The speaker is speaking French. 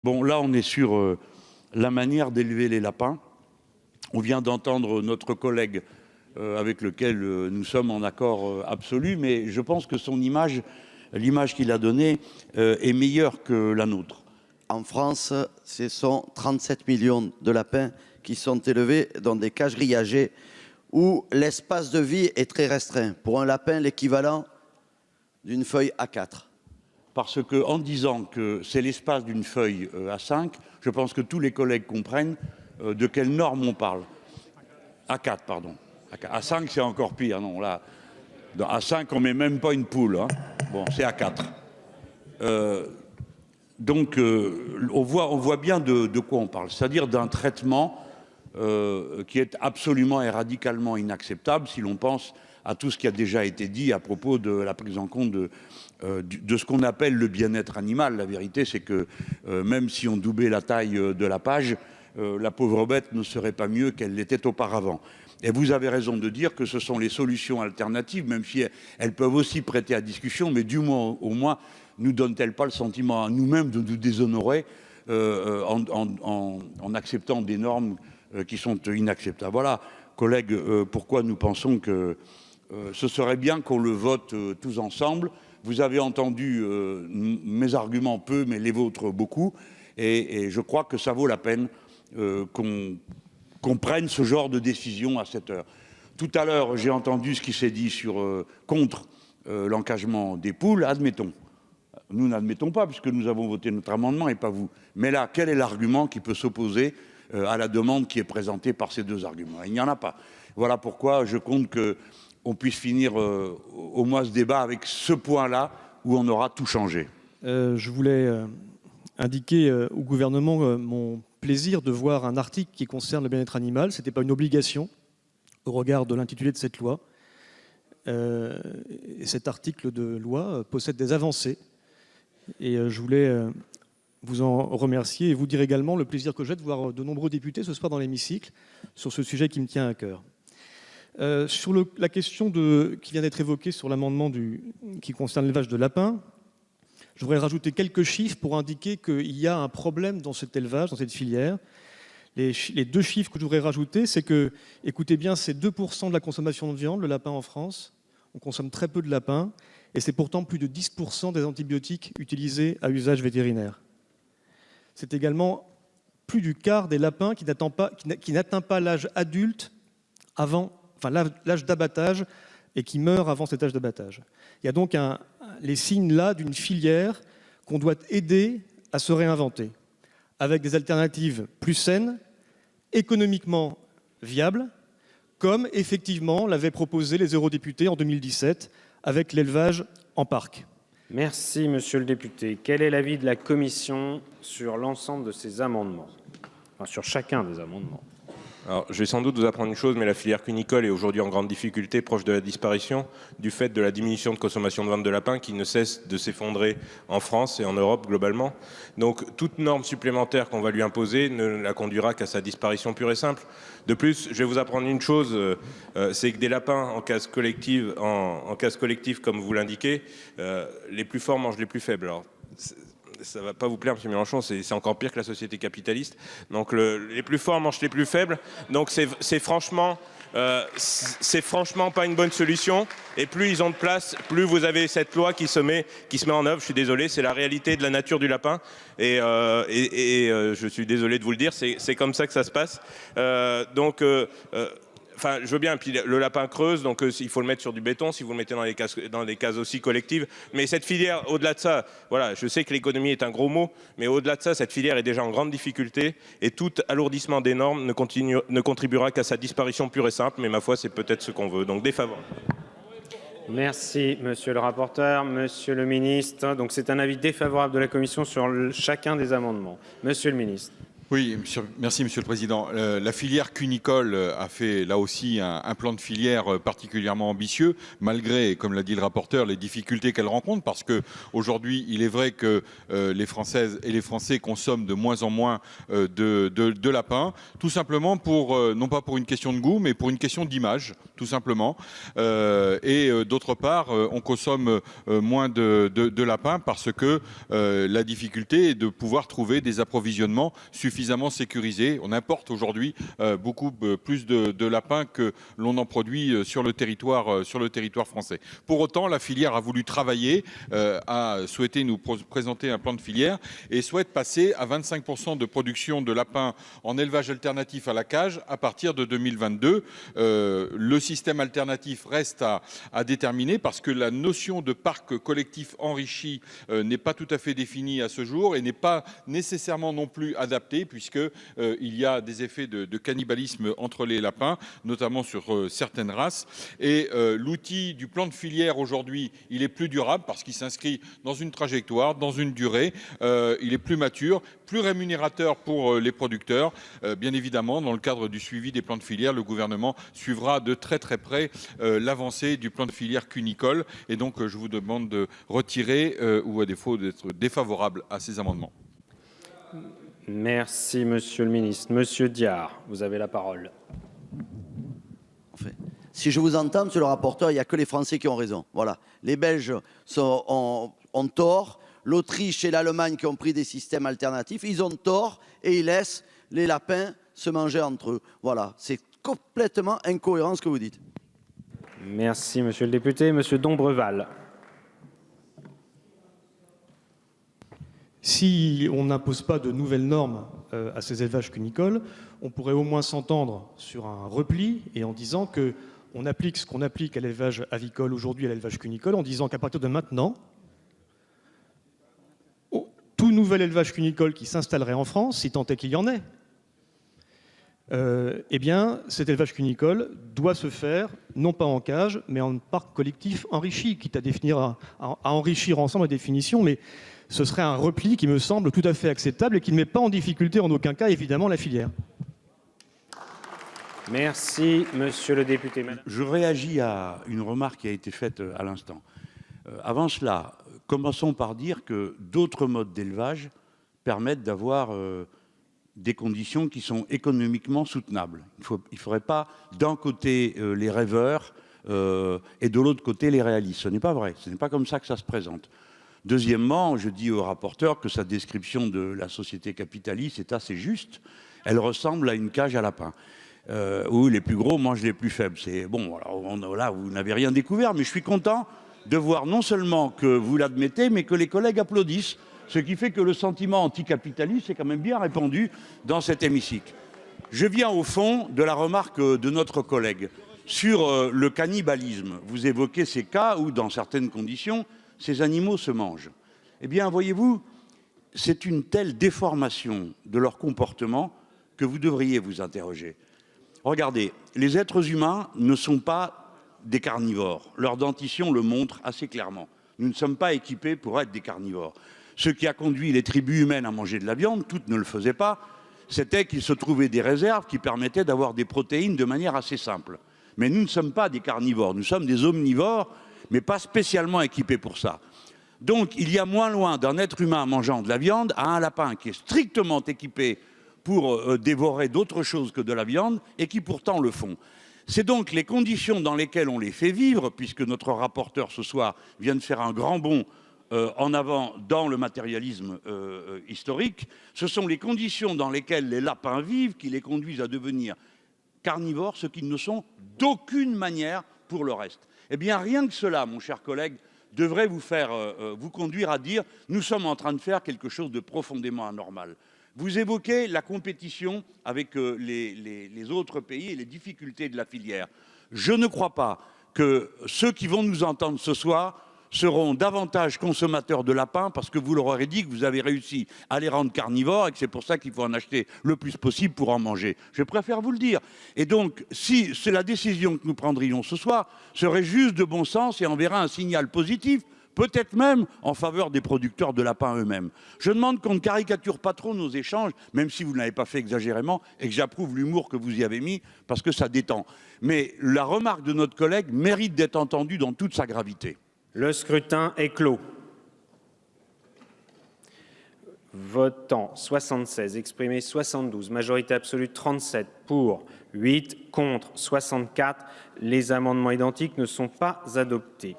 Bon, là, on est sur la manière d'élever les lapins. On vient d'entendre notre collègue avec lequel nous sommes en accord absolu, mais je pense que son image, l'image qu'il a donnée, est meilleure que la nôtre. En France, ce sont 37 millions de lapins qui sont élevés dans des cages grillagées où l'espace de vie est très restreint. Pour un lapin, l'équivalent d'une feuille A4. Parce qu'en disant que c'est l'espace d'une feuille A5, je pense que tous les collègues comprennent de quelle norme on parle. A4, pardon. A5, c'est encore pire. Non, là, dans A5, on ne met même pas une poule. Hein. Bon, c'est A4. Donc, on voit bien de quoi on parle. C'est-à-dire d'un traitement qui est absolument et radicalement inacceptable si l'on pense à tout ce qui a déjà été dit à propos de la prise en compte de ce qu'on appelle le bien-être animal. La vérité, c'est que même si on doublait la taille de la page, la pauvre bête ne serait pas mieux qu'elle l'était auparavant. Et vous avez raison de dire que ce sont les solutions alternatives, même si elles peuvent aussi prêter à discussion, mais du moins, au moins, nous donnent-elles pas le sentiment à nous-mêmes de nous déshonorer en acceptant des normes qui sont inacceptables. Voilà, collègues, pourquoi nous pensons que ce serait bien qu'on le vote tous ensemble. Vous avez entendu mes arguments peu, mais les vôtres beaucoup, et je crois que ça vaut la peine qu'on prenne ce genre de décision à cette heure. Tout à l'heure, j'ai entendu ce qui s'est dit contre l'encagement des poules. Admettons. Nous n'admettons pas, puisque nous avons voté notre amendement et pas vous. Mais là, quel est l'argument qui peut s'opposer à la demande qui est présentée par ces deux arguments? Il n'y en a pas. Voilà pourquoi je compte qu'on puisse finir au moins ce débat avec ce point-là où on aura tout changé. Je voulais indiquer au gouvernement mon plaisir de voir un article qui concerne le bien-être animal. Ce n'était pas une obligation au regard de l'intitulé de cette loi. Et cet article de loi possède des avancées. Et je voulais vous en remercier et vous dire également le plaisir que j'ai de voir de nombreux députés ce soir dans l'hémicycle sur ce sujet qui me tient à cœur. Sur la question qui vient d'être évoquée sur l'amendement qui concerne l'élevage de lapins, je voudrais rajouter quelques chiffres pour indiquer qu'il y a un problème dans cet élevage, dans cette filière. Les deux chiffres que je voudrais rajouter, c'est que, écoutez bien, c'est 2% de la consommation de viande, le lapin en France. On consomme très peu de lapins, et c'est pourtant plus de 10% des antibiotiques utilisés à usage vétérinaire. C'est également plus du quart des lapins qui n'atteint pas l'âge adulte l'âge d'abattage et qui meurt avant cet âge d'abattage. Il y a donc les signes là d'une filière qu'on doit aider à se réinventer, avec des alternatives plus saines, économiquement viables, comme effectivement l'avaient proposé les eurodéputés en 2017 avec l'élevage en parc. Merci, monsieur le député. Quel est l'avis de la commission sur l'ensemble de ces amendements ? Enfin, sur chacun des amendements. Alors, je vais sans doute vous apprendre une chose, mais la filière cunicole est aujourd'hui en grande difficulté, proche de la disparition, du fait de la diminution de consommation de viande de lapin qui ne cesse de s'effondrer en France et en Europe globalement. Donc, toute norme supplémentaire qu'on va lui imposer ne la conduira qu'à sa disparition pure et simple. De plus, je vais vous apprendre une chose, c'est que des lapins en case collective, comme vous l'indiquez, les plus forts mangent les plus faibles. Alors, ça ne va pas vous plaire, M. Mélenchon, c'est encore pire que la société capitaliste. Donc les plus forts mangent les plus faibles. Donc c'est franchement pas une bonne solution. Et plus ils ont de place, plus vous avez cette loi qui se met en œuvre. Je suis désolé, c'est la réalité de la nature du lapin. Et je suis désolé de vous le dire, c'est comme ça que ça se passe. Enfin, je veux bien, puis le lapin creuse, donc il faut le mettre sur du béton si vous le mettez dans des cases aussi collectives. Mais cette filière, au-delà de ça, voilà, je sais que l'économie est un gros mot, mais au-delà de ça, cette filière est déjà en grande difficulté et tout alourdissement des normes ne contribuera qu'à sa disparition pure et simple, mais ma foi, c'est peut-être ce qu'on veut. Donc défavorable. Merci, monsieur le rapporteur. Monsieur le ministre, donc c'est un avis défavorable de la commission sur chacun des amendements. Monsieur le ministre. Oui, merci Monsieur le Président. La filière cunicole a fait là aussi un plan de filière particulièrement ambitieux, malgré, comme l'a dit le rapporteur, les difficultés qu'elle rencontre, parce que aujourd'hui, il est vrai que les Françaises et les Français consomment de moins en moins de lapins, tout simplement pour, non pas pour une question de goût, mais pour une question d'image, tout simplement. Et d'autre part, on consomme moins de lapins parce que la difficulté est de pouvoir trouver des approvisionnements suffisamment sécurisés. On importe aujourd'hui beaucoup plus de lapins que l'on en produit sur le territoire français. Pour autant, la filière a voulu travailler, a souhaité nous présenter un plan de filière et souhaite passer à 25% de production de lapins en élevage alternatif à la cage à partir de 2022. Le système alternatif reste à déterminer parce que la notion de parc collectif enrichi n'est pas tout à fait définie à ce jour et n'est pas nécessairement non plus adaptée puisque il y a des effets de cannibalisme entre les lapins, notamment sur certaines races. Et l'outil du plan de filière aujourd'hui, il est plus durable parce qu'il s'inscrit dans une trajectoire, dans une durée. Il est plus mature, plus rémunérateur pour les producteurs. Bien évidemment, dans le cadre du suivi des plans de filière, le gouvernement suivra de très très près l'avancée du plan de filière cunicole. Et donc, je vous demande de retirer ou à défaut d'être défavorable à ces amendements. Merci, Monsieur le Ministre. Monsieur Diard, vous avez la parole. Enfin, si je vous entends, Monsieur le rapporteur, il n'y a que les Français qui ont raison. Voilà. Les Belges ont tort. L'Autriche et l'Allemagne qui ont pris des systèmes alternatifs, ils ont tort et ils laissent les lapins se manger entre eux. Voilà. C'est complètement incohérent ce que vous dites. Merci, Monsieur le député. Monsieur Dombreval. Si on n'impose pas de nouvelles normes à ces élevages cunicoles, on pourrait au moins s'entendre sur un repli et en disant qu'on applique ce qu'on applique à l'élevage avicole aujourd'hui à l'élevage cunicole, en disant qu'à partir de maintenant, tout nouvel élevage cunicole qui s'installerait en France, si tant est qu'il y en ait, eh bien, cet élevage cunicole doit se faire, non pas en cage, mais en parc collectif enrichi, quitte à enrichir ensemble la définition, mais ce serait un repli qui me semble tout à fait acceptable et qui ne met pas en difficulté en aucun cas, évidemment, la filière. Merci, Monsieur le député. Je réagis à une remarque qui a été faite à l'instant. Avant cela, commençons par dire que d'autres modes d'élevage permettent d'avoir des conditions qui sont économiquement soutenables. Il ne faudrait pas d'un côté les rêveurs et de l'autre côté les réalistes. Ce n'est pas vrai, ce n'est pas comme ça que ça se présente. Deuxièmement, je dis au rapporteur que sa description de la société capitaliste est assez juste. Elle ressemble à une cage à lapins, où les plus gros mangent les plus faibles. C'est bon, alors là, vous n'avez rien découvert, mais je suis content de voir non seulement que vous l'admettez, mais que les collègues applaudissent, ce qui fait que le sentiment anticapitaliste est quand même bien répandu dans cet hémicycle. Je viens au fond de la remarque de notre collègue sur le cannibalisme. Vous évoquez ces cas où, dans certaines conditions, ces animaux se mangent. Eh bien, voyez-vous, c'est une telle déformation de leur comportement que vous devriez vous interroger. Regardez, les êtres humains ne sont pas des carnivores. Leur dentition le montre assez clairement. Nous ne sommes pas équipés pour être des carnivores. Ce qui a conduit les tribus humaines à manger de la viande, toutes ne le faisaient pas, c'était qu'il se trouvait des réserves qui permettaient d'avoir des protéines de manière assez simple. Mais nous ne sommes pas des carnivores, nous sommes des omnivores, mais pas spécialement équipés pour ça. Donc il y a moins loin d'un être humain mangeant de la viande à un lapin qui est strictement équipé pour dévorer d'autres choses que de la viande et qui pourtant le font. C'est donc les conditions dans lesquelles on les fait vivre, puisque notre rapporteur ce soir vient de faire un grand bond en avant dans le matérialisme historique, ce sont les conditions dans lesquelles les lapins vivent qui les conduisent à devenir carnivores, ce qu'ils ne sont d'aucune manière pour le reste. Eh bien, rien que cela, mon cher collègue, devrait vous conduire à dire « nous sommes en train de faire quelque chose de profondément anormal ». Vous évoquez la compétition avec les autres pays et les difficultés de la filière. Je ne crois pas que ceux qui vont nous entendre ce soir seront davantage consommateurs de lapins parce que vous leur aurez dit que vous avez réussi à les rendre carnivores et que c'est pour ça qu'il faut en acheter le plus possible pour en manger. Je préfère vous le dire. Et donc, si c'est la décision que nous prendrions ce soir, serait juste de bon sens et enverra un signal positif peut-être même en faveur des producteurs de lapins eux-mêmes. Je demande qu'on ne caricature pas trop nos échanges, même si vous ne l'avez pas fait exagérément et que j'approuve l'humour que vous y avez mis, parce que ça détend. Mais la remarque de notre collègue mérite d'être entendue dans toute sa gravité. Le scrutin est clos. Votant 76, exprimé 72, majorité absolue 37, pour 8, contre 64. Les amendements identiques ne sont pas adoptés.